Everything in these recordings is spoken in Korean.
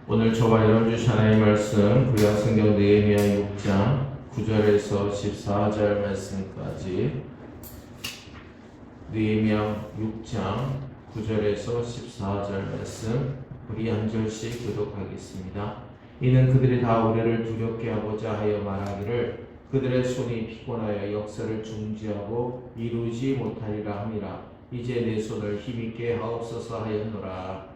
오늘 저와 여러분 주신 하나님의 말씀 구약성경 느헤미야 6장 9절에서 14절 말씀까지 느헤미야 6장 9절에서 14절 말씀 우리 한 절씩 교독하겠습니다. 이는 그들이 다 우리를 두렵게 하고자 하여 말하기를 그들의 손이 피곤하여 역사를 중지하고 이루지 못하리라 함이라. 이제 내 손을 힘있게 하옵소서 하였노라.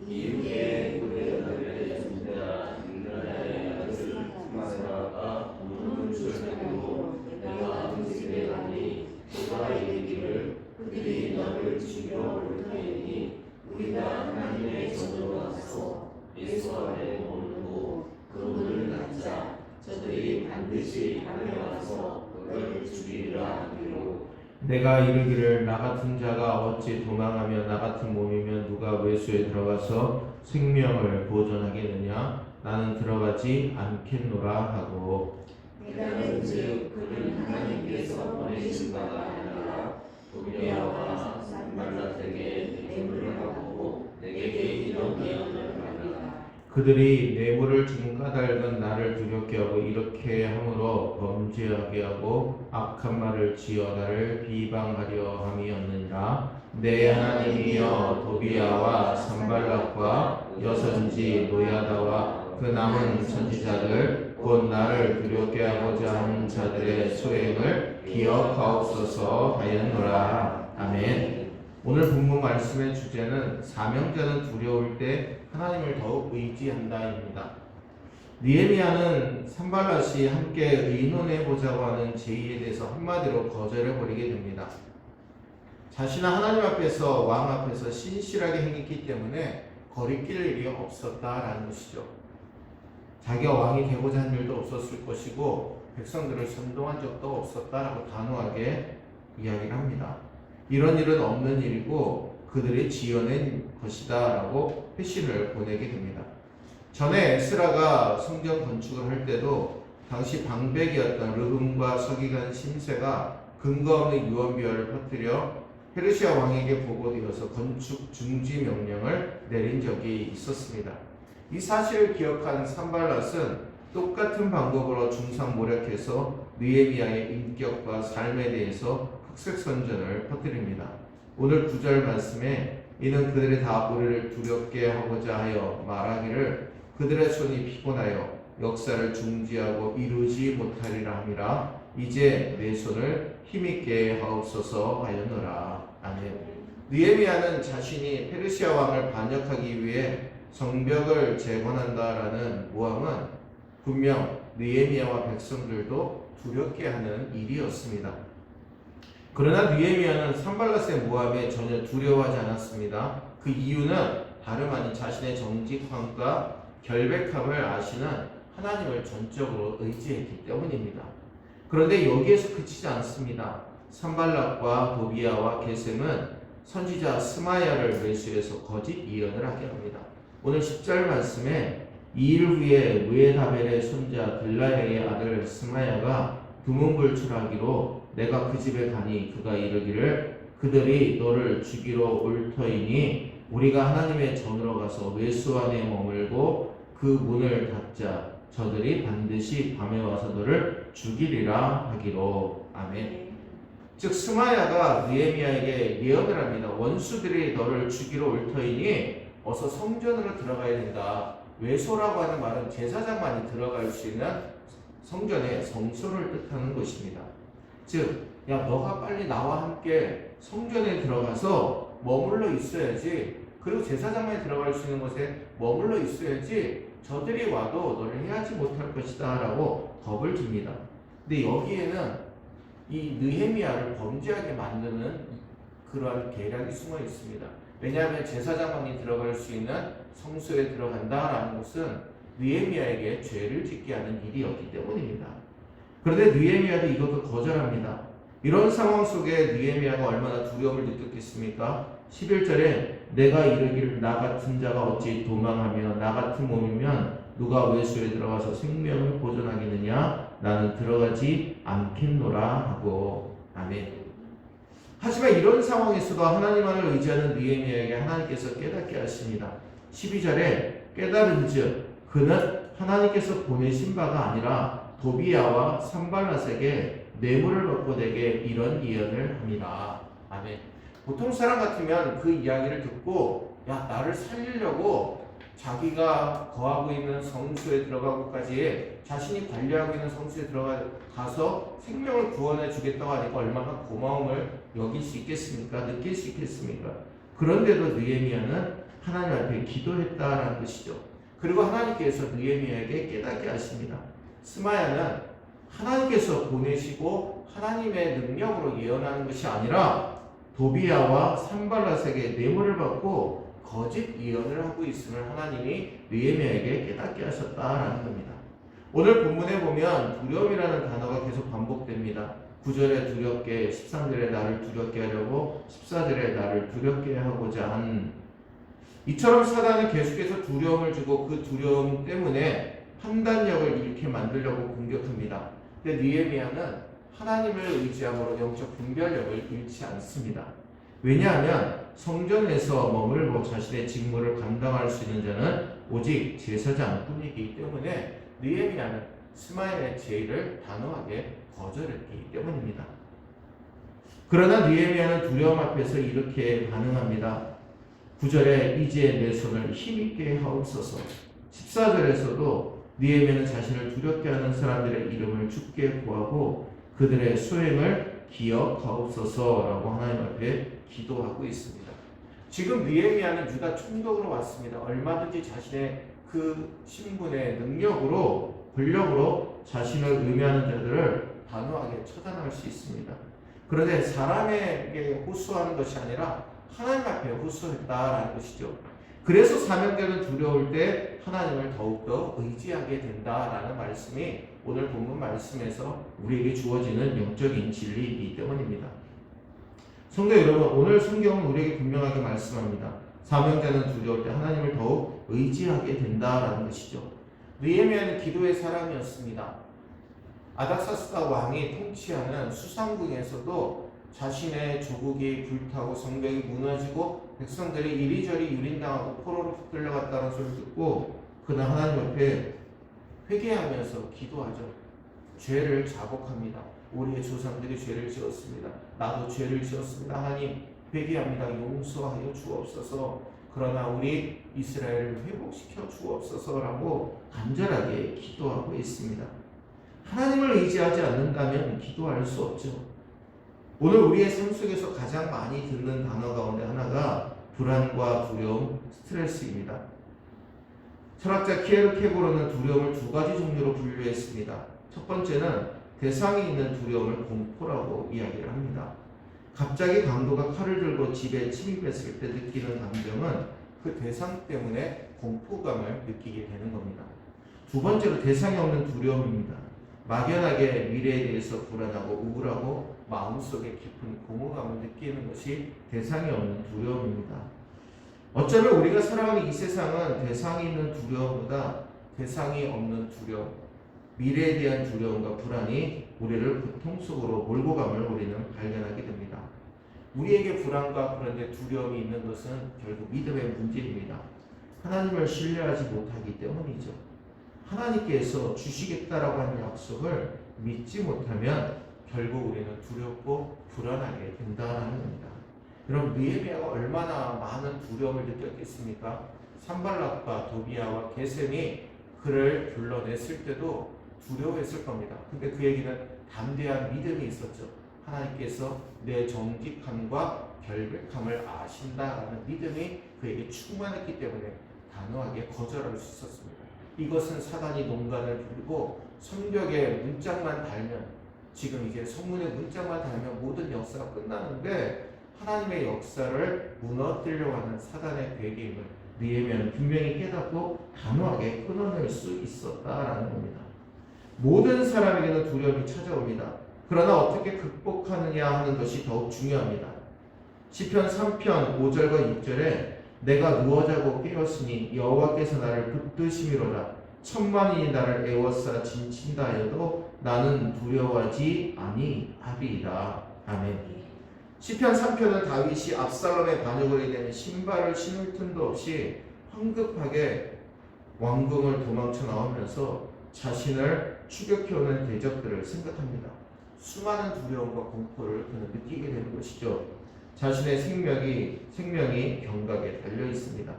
이에 그들의 존재라 인간의 아들 마세라가 우는 줄알고 내가 음식에 가니 그가 이르기를 그들이 너를 죽이러 올 터이니 우리가 하나님의 전으로 가서 예수 안에 머물고 그 문을 닫자. 저들이 반드시 달려와서 너를 죽이리라 하기로. 내가 이르기를 나 같은 자가 어찌 도망하며 나 같은 몸이면 누가 외수에 들어가서 생명을 보존하겠느냐. 나는 들어가지 않겠노라 하고. 내가는즉 그는 하나님께서 보내신 바가 아니라 도비아와 산발라에게 뇌물을 하고 내게 이런 예언을 하리라. 그들이 뇌물을 준 까닭은 나를 두렵게 하고 이렇게 함으로 범죄하게 하고 악한 말을 지어 나를 비방하려 함이었느니라. 내 하나님이여 도비아와 산발락과 여선지 노야다와 그 남은 선지자들 곧 나를 두렵게 하고자 하는 자들의 소행을 기억하옵소서 하였노라. 아멘. 오늘 본문 말씀의 주제는 사명자는 두려울 때 하나님을 더욱 의지한다입니다. 느헤미야는 산발랏이 함께 의논해 보자고 하는 제의에 대해서 한마디로 거절해 버리게 됩니다. 자신은 하나님 앞에서 왕 앞에서 신실하게 행했기 때문에 거리낄 일이 없었다라는 것이죠. 자기가 왕이 되고자 한 일도 없었을 것이고 백성들을 선동한 적도 없었다라고 단호하게 이야기를 합니다. 이런 일은 없는 일이고 그들이 지어낸 것이다 라고 회신을 보내게 됩니다. 전에 에스라가 성전 건축을 할 때도 당시 방백이었던 르훔과 서기관 심세가 근거 없는 유언비어를 퍼뜨려 페르시아 왕에게 보고되어서 건축 중지 명령을 내린 적이 있었습니다. 이 사실을 기억한 산발랏은 똑같은 방법으로 중상모략해서 느헤미야의 인격과 삶에 대해서 흑색선전을 퍼뜨립니다. 오늘 9절 말씀에 이는 그들이 다 우리를 두렵게 하고자 하여 말하기를 그들의 손이 피곤하여 역사를 중지하고 이루지 못하리라 함이라. 이제 내 손을 힘있게 하옵소서 하였노라. 아멘. 느헤미야는 자신이 페르시아 왕을 반역하기 위해 성벽을 재건한다라는 모함은 분명 느헤미야와 백성들도 두렵게 하는 일이었습니다. 그러나 느헤미야는 산발랏의 모함에 전혀 두려워하지 않았습니다. 그 이유는 다름 아닌 자신의 정직함과 결백함을 아시는 하나님을 전적으로 의지했기 때문입니다. 그런데 여기에서 그치지 않습니다. 산발랏과 도비아와 게셈은 선지자 스마야를 매수해서 거짓 예언을 하게 합니다. 오늘 10절 말씀에 이 일 후에 무에다벨의 손자 들라야의 아들 스마야가 두문불출하기로 내가 그 집에 가니 그가 이르기를 그들이 너를 죽이러 올 터이니 우리가 하나님의 전으로 가서 외수 안에 머물고 그 문을 닫자. 저들이 반드시 밤에 와서 너를 죽이리라 하기로. 아멘. 즉 스마야가 느헤미야에게 예언을 합니다. 원수들이 너를 죽이러 올 터이니 어서 성전으로 들어가야 된다. 외소라고 하는 말은 제사장만이 들어갈 수 있는 성전의 성소를 뜻하는 것입니다. 즉, 야 너가 빨리 나와 함께 성전에 들어가서 머물러 있어야지. 그리고 제사장만이 들어갈 수 있는 곳에 머물러 있어야지 저들이 와도 너를 해하지 못할 것이다 라고 겁을 줍니다. 근데 여기에는 이 느헤미야를 범죄하게 만드는 그러한 계략이 숨어 있습니다. 왜냐하면 제사장만이 들어갈 수 있는 성소에 들어간다라는 것은 느헤미야에게 죄를 짓게 하는 일이었기 때문입니다. 그런데 느헤미야도 이것도 거절합니다. 이런 상황 속에 느헤미야가 얼마나 두려움을 느꼈겠습니까? 11절에 내가 이르기를 나 같은 자가 어찌 도망하며 나 같은 몸이면 누가 외수에 들어가서 생명을 보존하겠느냐. 나는 들어가지 않겠노라 하고. 아멘. 하지만 이런 상황에서도 하나님만을 의지하는 느헤미야에게 하나님께서 깨닫게 하십니다. 12절에 깨달은즉 그는 하나님께서 보내신 바가 아니라 도비야와 산발랏에게 뇌물을 받고 내게 이런 예언을 합니다. 아멘. 보통 사람 같으면 그 이야기를 듣고 야 나를 살리려고 자기가 거하고 있는 성수에 들어가고까지 자신이 관리하고 있는 성수에 들어가서 생명을 구원해 주겠다고 하니까 얼마나 고마움을 여길 수 있겠습니까? 느낄 수 있겠습니까? 그런데도 느헤미야는 하나님 앞에 기도했다라는 것이죠. 그리고 하나님께서 느헤미야에게 깨닫게 하십니다. 스마야는 하나님께서 보내시고 하나님의 능력으로 예언하는 것이 아니라 도비야와 산발랏에게 뇌물을 받고 거짓 예언을 하고 있음을 하나님이 느헤미야에게 깨닫게 하셨다라는 겁니다. 오늘 본문에 보면 두려움이라는 단어가 계속 반복됩니다. 9절에 두렵게, 13절에 나를 두렵게 하려고, 14절에 나를 두렵게 하고자 한. 이처럼 사단은 계속해서 두려움을 주고 그 두려움 때문에 판단력을 잃게 만들려고 공격합니다. 근데 느헤미야는 하나님을 의지함으로 영적 분별력을 잃지 않습니다. 왜냐하면 성전에서 머물고 자신의 직무를 감당할 수 있는 자는 오직 제사장뿐이기 때문에 느헤미야는 스마야의 제의를 단호하게 거절했기 때문입니다. 그러나 느헤미야는 두려움 앞에서 이렇게 반응합니다. 9절에 이제 내 손을 힘있게 하옵소서. 14절에서도 느헤미야는 자신을 두렵게 하는 사람들의 이름을 주께 구하고 그들의 소행을 기억하옵소서라고 하나님 앞에 기도하고 있습니다. 지금 느헤미야는 유다 총독으로 왔습니다. 얼마든지 자신의 그 신분의 능력으로 권력으로 자신을 의미하는 자들을 단호하게 처단할 수 있습니다. 그런데 사람에게 호소하는 것이 아니라 하나님 앞에 호소했다라는 것이죠. 그래서 사명되는 두려울 때 하나님을 더욱더 의지하게 된다라는 말씀이 오늘 본문 말씀에서 우리에게 주어지는 영적인 진리이기 때문입니다. 성도 여러분, 오늘 성경은 우리에게 분명하게 말씀합니다. 사명자는 두려울 때 하나님을 더욱 의지하게 된다라는 것이죠. 느헤미야는 기도의 사람이었습니다. 아닥사스다 왕이 통치하는 수상궁에서도 자신의 조국이 불타고 성벽이 무너지고 백성들이 이리저리 유린당하고 포로로 붙들려갔다는 소리를 듣고 그는 하나님 앞에 회개하면서 기도하죠. 죄를 자복합니다. 우리의 조상들이 죄를 지었습니다. 나도 죄를 지었습니다. 하나님 회개합니다. 용서하여 주옵소서. 그러나 우리 이스라엘을 회복시켜 주옵소서라고 간절하게 기도하고 있습니다. 하나님을 의지하지 않는다면 기도할 수 없죠. 오늘 우리의 삶 속에서 가장 많이 듣는 단어 가운데 하나가 불안과 두려움, 스트레스입니다. 철학자 키에르 케고르는 두려움을 두 가지 종류로 분류했습니다. 첫 번째는 대상이 있는 두려움을 공포라고 이야기를 합니다. 갑자기 강도가 칼을 들고 집에 침입했을 때 느끼는 감정은 그 대상 때문에 공포감을 느끼게 되는 겁니다. 두 번째로 대상이 없는 두려움입니다. 막연하게 미래에 대해서 불안하고 우울하고 마음속에 깊은 공허감을 느끼는 것이 대상이 없는 두려움입니다. 어쩌면 우리가 살아가는 이 세상은 대상이 있는 두려움보다 대상이 없는 두려움, 미래에 대한 두려움과 불안이 우리를 고통 속으로 몰고 감을 우리는 발견하게 됩니다. 우리에게 불안과 그런데 두려움이 있는 것은 결국 믿음의 문제입니다. 하나님을 신뢰하지 못하기 때문이죠. 하나님께서 주시겠다라고 하는 약속을 믿지 못하면 결국 우리는 두렵고 불안하게 된다는 겁니다. 여러분, 느헤미야가 얼마나 많은 두려움을 느꼈겠습니까? 산발랏과 도비야와 게셈이 그를 불러냈을 때도 두려워했을 겁니다. 근데 그에게는 담대한 믿음이 있었죠. 하나님께서 내 정직함과 결백함을 아신다라는 믿음이 그에게 충만했기 때문에 단호하게 거절할 수 있었습니다. 이것은 사단이 농간을 부리고 성벽에 문짝만 달면, 지금 이제 성문에 문짝만 달면 모든 역사가 끝나는데 하나님의 역사를 무너뜨리려고 하는 사단의 괴계임을 느헤미야는 분명히 깨닫고 단호하게 끊어낼 수 있었다라는 겁니다. 모든 사람에게는 두려움이 찾아옵니다. 그러나 어떻게 극복하느냐 하는 것이 더욱 중요합니다. 시편 3편 5절과 6절에 내가 누워 자고 깨었으니 여호와께서 나를 붙드심이로다. 천만인이 나를 애워싸 진친다 하여도 나는 두려워하지 아니하리이다. 아멘. 시편 3편은 다윗이 압살롬의 반역으로 인해 신발을 신을 틈도 없이 황급하게 왕궁을 도망쳐 나오면서 자신을 추격해오는 대적들을 생각합니다. 수많은 두려움과 공포를 그는 느끼게 되는 것이죠. 자신의 생명이 경각에 달려 있습니다.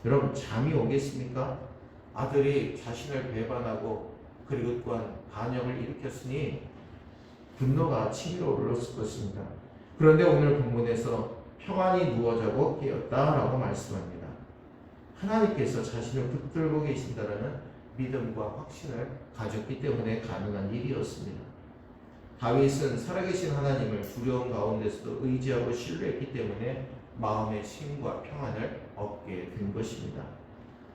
여러분, 잠이 오겠습니까? 아들이 자신을 배반하고 그리고 또한 반역을 일으켰으니 분노가 치밀어 올랐을 것입니다. 그런데 오늘 본문에서 평안히 누워 자고 깨었다라고 말씀합니다. 하나님께서 자신을 붙들고 계신다라는 믿음과 확신을 가졌기 때문에 가능한 일이었습니다. 다윗은 살아계신 하나님을 두려움 가운데서도 의지하고 신뢰했기 때문에 마음의 쉼과 평안을 얻게 된 것입니다.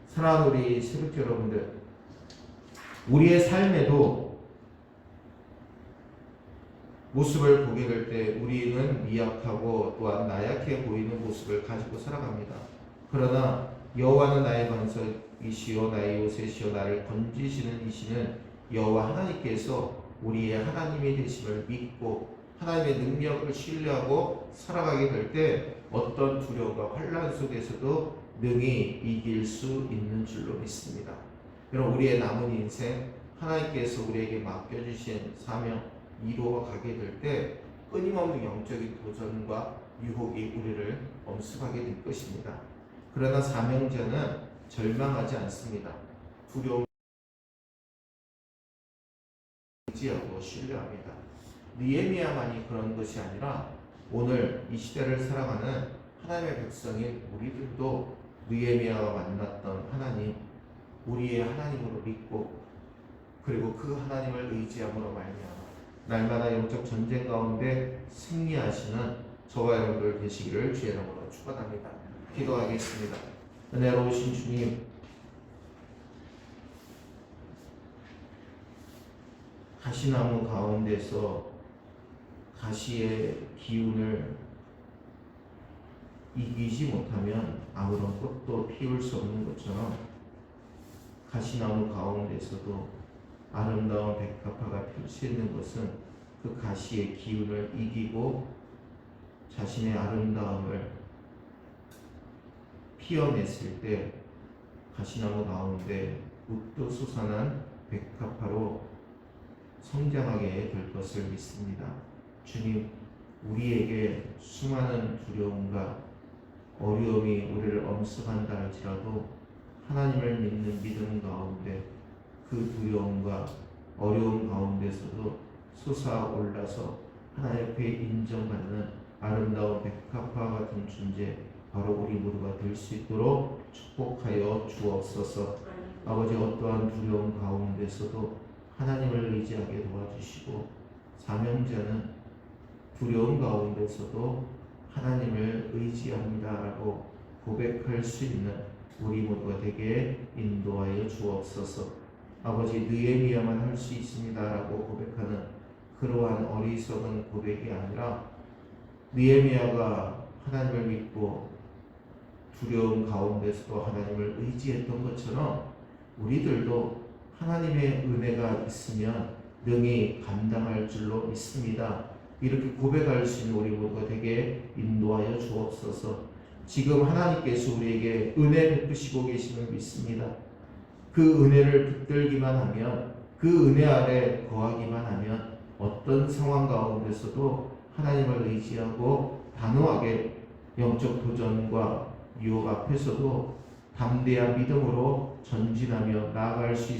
사랑하는 우리 새벽교 여러분들, 우리의 삶에도 모습을 보게 될 때 우리는 미약하고 또한 나약해 보이는 모습을 가지고 살아갑니다. 그러나 여호와는 나의 반석이시요 나의 요새시요 나를 건지시는 이시는 여호와 하나님께서 우리의 하나님이 되심을 믿고 하나님의 능력을 신뢰하고 살아가게 될 때 어떤 두려움과 환난 속에서도 능히 이길 수 있는 줄로 믿습니다. 여러분, 우리의 남은 인생 하나님께서 우리에게 맡겨주신 사명 이루어 가게 될 때 끊임없는 영적인 도전과 유혹이 우리를 엄습하게 될 것입니다. 그러나 사명자는 절망하지 않습니다. 두려움 의지하고 신뢰합니다. 느헤미야만이 그런 것이 아니라 오늘 이 시대를 살아가는 하나님의 백성인 우리들도 느헤미야가 만났던 하나님, 우리의 하나님으로 믿고 그리고 그 하나님을 의지함으로 말미암아 날마다 영적 전쟁 가운데 승리하시는 저와 여러분들 되시기를 주의 이름으로 축원합니다. 기도하겠습니다. 은혜로우신 주님, 가시나무 가운데서 가시의 기운을 이기지 못하면 아무런 꽃도 피울 수 없는 것처럼 가시나무 가운데서도 아름다운 백합화가 필 수 있는 것은 그 가시의 기운을 이기고 자신의 아름다움을 피어냈을 때 가시나무 가운데 우뚝 솟아난 백합화로 성장하게 될 것을 믿습니다. 주님, 우리에게 수많은 두려움과 어려움이 우리를 엄습한다 할지라도 하나님을 믿는 믿음 가운데 그 두려움과 어려움 가운데서도 솟아올라서 하나님 앞에 인정받는 아름다운 백합화 같은 존재, 바로 우리 모두가 될 수 있도록 축복하여 주옵소서. 아버지, 어떠한 두려움 가운데서도 하나님을 의지하게 도와주시고, 사명자는 두려움 가운데서도 하나님을 의지합니다라고 고백할 수 있는 우리 모두가 되게 인도하여 주옵소서. 아버지, 느헤미야만 할 수 있습니다라고 고백하는 그러한 어리석은 고백이 아니라 느헤미야가 하나님을 믿고 두려움 가운데서도 하나님을 의지했던 것처럼 우리들도 하나님의 은혜가 있으면 능히 감당할 줄로 믿습니다. 이렇게 고백할 수 있는 우리 모두가 되게 인도하여 주옵소서. 지금 하나님께서 우리에게 은혜 베푸시고 계심을 믿습니다. 그 은혜를 붙들기만 하면, 그 은혜 아래 거하기만 하면 어떤 상황 가운데서도 하나님을 의지하고 단호하게 영적 도전과 유혹 앞에서도 담대한 믿음으로 전진하며 나아갈 수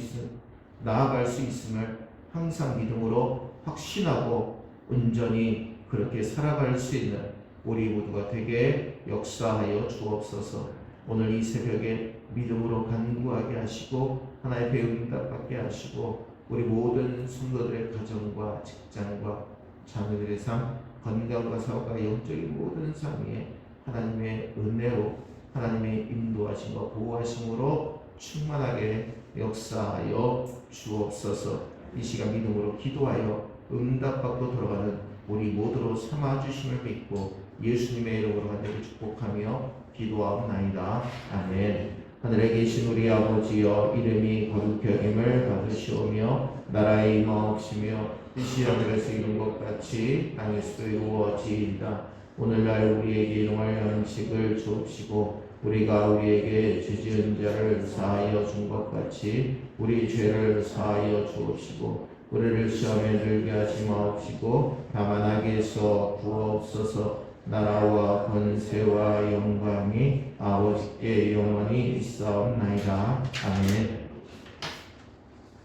있음을 항상 믿음으로 확신하고 온전히 그렇게 살아갈 수 있는 우리 모두가 되게 역사하여 주옵소서. 오늘 이 새벽에 믿음으로 간구하게 하시고 하나님의 응답받게 하시고 우리 모든 성도들의 가정과 직장과 자녀들의 삶, 건강과 사업과 영적인 모든 삶 위에 하나님의 은혜로 하나님의 인도하심과 보호하심으로 충만하게 역사하여 주옵소서. 이 시간 믿음으로 기도하여 응답받고 돌아가는 우리 모두로 삼아주심을 믿고 예수님의 이름으로 간절히 축복하며 기도하옵나이다. 아멘. 하늘에 계신 우리 아버지여, 이름이 거룩히 여김을 받으시오며 나라의 임하옵시며 뜻이 하늘에서 이룬 것 같이 땅에서도 이루어지이다. 오늘날 우리에게 일용할 양식을 주옵시고 우리가 우리에게 죄지은 자를 사하여 준 것 같이 우리 죄를 사하여 주옵시고 우리를 시험에 들게 하지 마옵시고 다만 악에서 구하옵소서. 나라와 권세와 영광이 아버지께 영원히 있사옵나이다. 아멘.